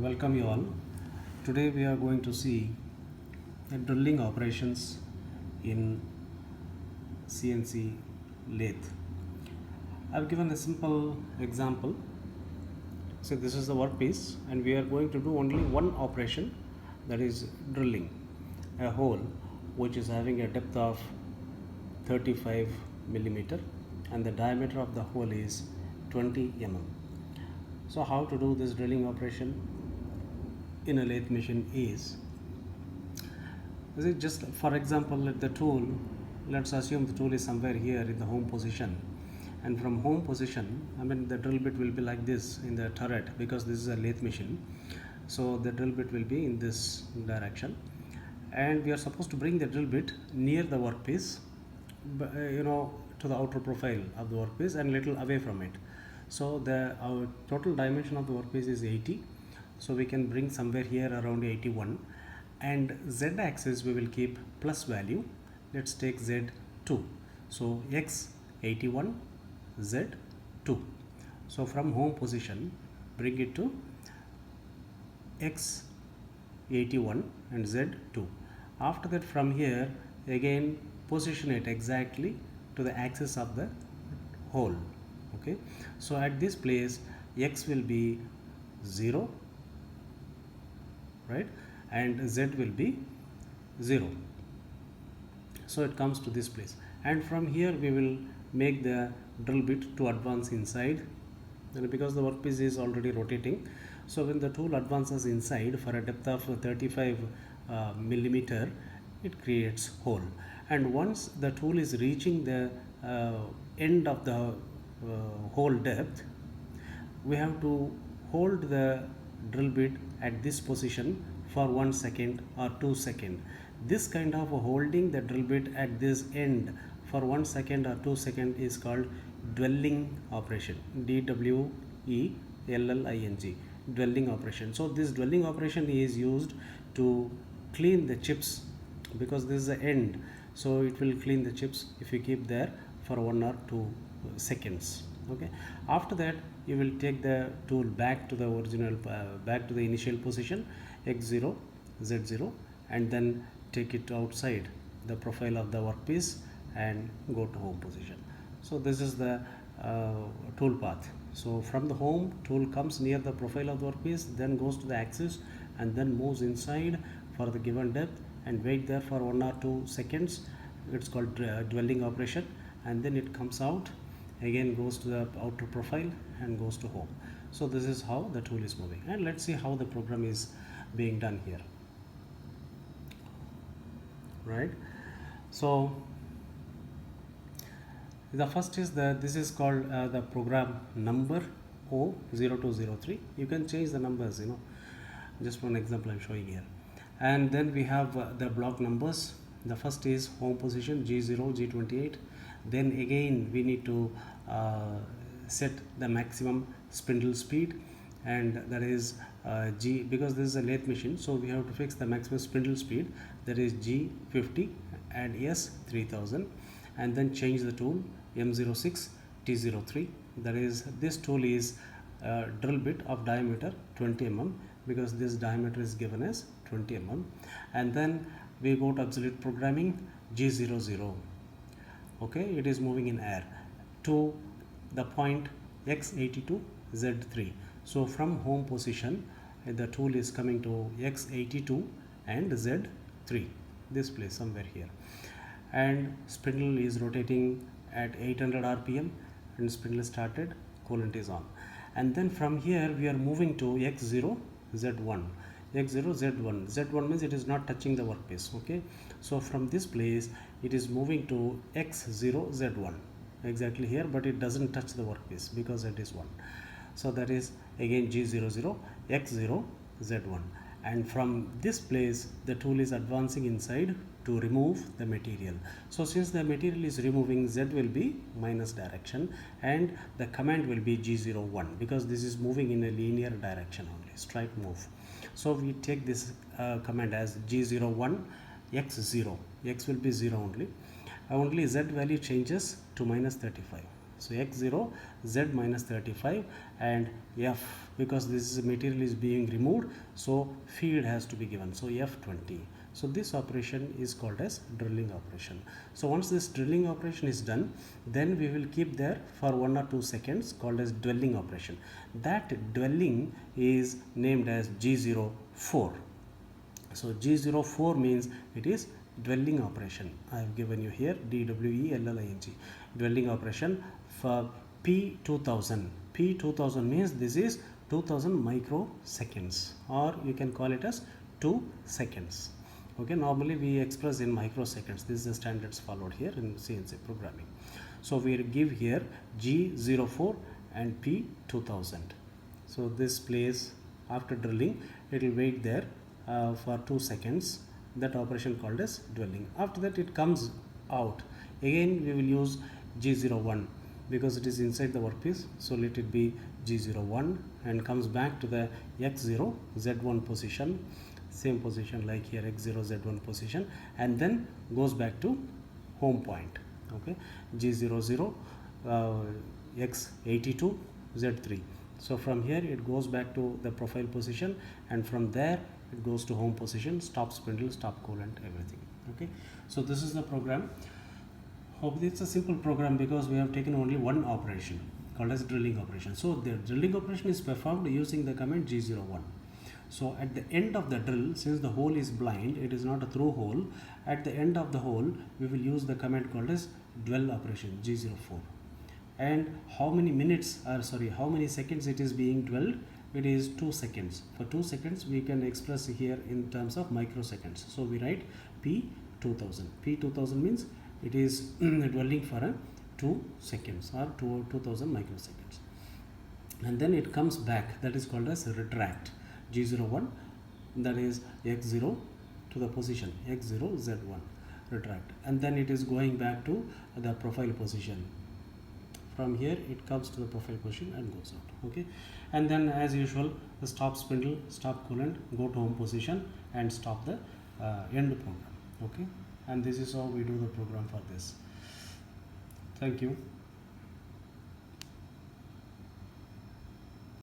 Welcome you all. Today we are going to see drilling operations in CNC lathe. I've given a simple example. So this is the workpiece and we are going to do only one operation, that is drilling a hole which is having a depth of 35 millimeter and the diameter of the hole is 20 mm. So how to do this drilling operation in a lathe machine is just for example, the tool, let's assume the tool is somewhere here in the home position, and from home position, the drill bit will be like this in the turret because this is a lathe machine. So the drill bit will be in this direction and we are supposed to bring the drill bit near the workpiece, to the outer profile of the workpiece and little away from it. So our total dimension of the workpiece is 80, so we can bring somewhere here around 81, and z axis we will keep plus value. Let's take z2, so x 81, z 2. So from home position bring it to x 81 and z 2. After that, from here again position it exactly to the axis of the hole. Okay, so at this place x will be 0, right, and z will be 0. So it comes to this place, and from here we will make the drill bit to advance inside, and because the workpiece is already rotating, so when the tool advances inside for a depth of 35 millimeter, it creates hole, and once the tool is reaching the end of the hole depth, we have to hold the drill bit at this position for 1 second or 2 seconds. This kind of holding the drill bit at this end for 1 second or 2 seconds is called dwelling operation. DWELLING, dwelling operation. So this dwelling operation is used to clean the chips, because this is the end, so it will clean the chips if you keep there for 1 or 2 seconds. Okay, after that you will take the tool back to the original back to the initial position, x0, z0, and then take it outside the profile of the workpiece and go to home position. So this is the tool path. So from the home, tool comes near the profile of the workpiece, then goes to the axis and then moves inside for the given depth and wait there for 1 or 2 seconds. It's called dwelling operation, and then it comes out again, goes to the outer profile and goes to home. So this is how the tool is moving, and let's see how the program is being done here. Right, so the first is this is called the program number O0203. You can change the numbers, just one example I'm showing here. And then we have the block numbers. The first is home position G0, G28. Then again we need to set the maximum spindle speed, and that is G, because this is a lathe machine, so we have to fix the maximum spindle speed, that is G50 and S3000, and then change the tool M06 T03. That is, this tool is drill bit of diameter 20 mm, because this diameter is given as 20 mm. And then we go to absolute programming G00. Okay, it is moving in air to the point x82 z3. So from home position the tool is coming to x82 and z3, this place somewhere here, and spindle is rotating at 800 rpm and spindle started, coolant is on. And then from here we are moving to x0 z1. x0 z1, z1 means it is not touching the workpiece. Okay, so from this place it is moving to x0 z1 exactly here, but it doesn't touch the workpiece because it is 1. So that is again G00 x0 z1, and from this place the tool is advancing inside to remove the material. So since the material is removing, z will be minus direction and the command will be G01, because this is moving in a linear direction only, straight move. So we take this command as G01 x0, x will be 0 only z value changes to minus 35. So x0 z minus 35 and f, because this is material is being removed, so feed has to be given, so f20. So this operation is called as drilling operation. So once this drilling operation is done, then we will keep there for 1 or 2 seconds, called as dwelling operation. That dwelling is named as G04. So G04 means it is dwelling operation. I have given you here DWELLING, dwelling operation for P2000. P2000 means this is 2000 microseconds, or you can call it as 2 seconds. Okay, normally we express in microseconds. This is the standards followed here in CNC programming. So we give here G04 and P2000. So this place, after drilling, it will wait there for 2 seconds. That operation called as dwelling. After that it comes out. Again we will use G01 because it is inside the workpiece. So let it be G01 and comes back to the X0 Z1 position. Same position like here, X0 Z1 position, and then goes back to home point. Okay, G00 X82 Z3. So from here it goes back to the profile position, and from there it goes to home position, stop spindle, stop coolant, everything. Okay, so this is the program. Hope it's a simple program because we have taken only one operation called as drilling operation. So the drilling operation is performed using the command G01. So at the end of the drill, since the hole is blind, it is not a through hole, at the end of the hole we will use the command called as dwell operation G04. And how many minutes, how many seconds it is being dwelled? It is 2 seconds. For 2 seconds we can express here in terms of microseconds. So we write P2000. P2000 means it is dwelling for a 2 seconds or 2000 microseconds. And then it comes back, that is called as retract. G01, that is X0 to the position X0 Z1, retract, and then it is going back to the profile position. From here it comes to the profile position and goes out. Okay, and then as usual, the stop spindle, stop coolant, go to home position and stop the end program. Okay, and this is how we do the program for this. Thank you.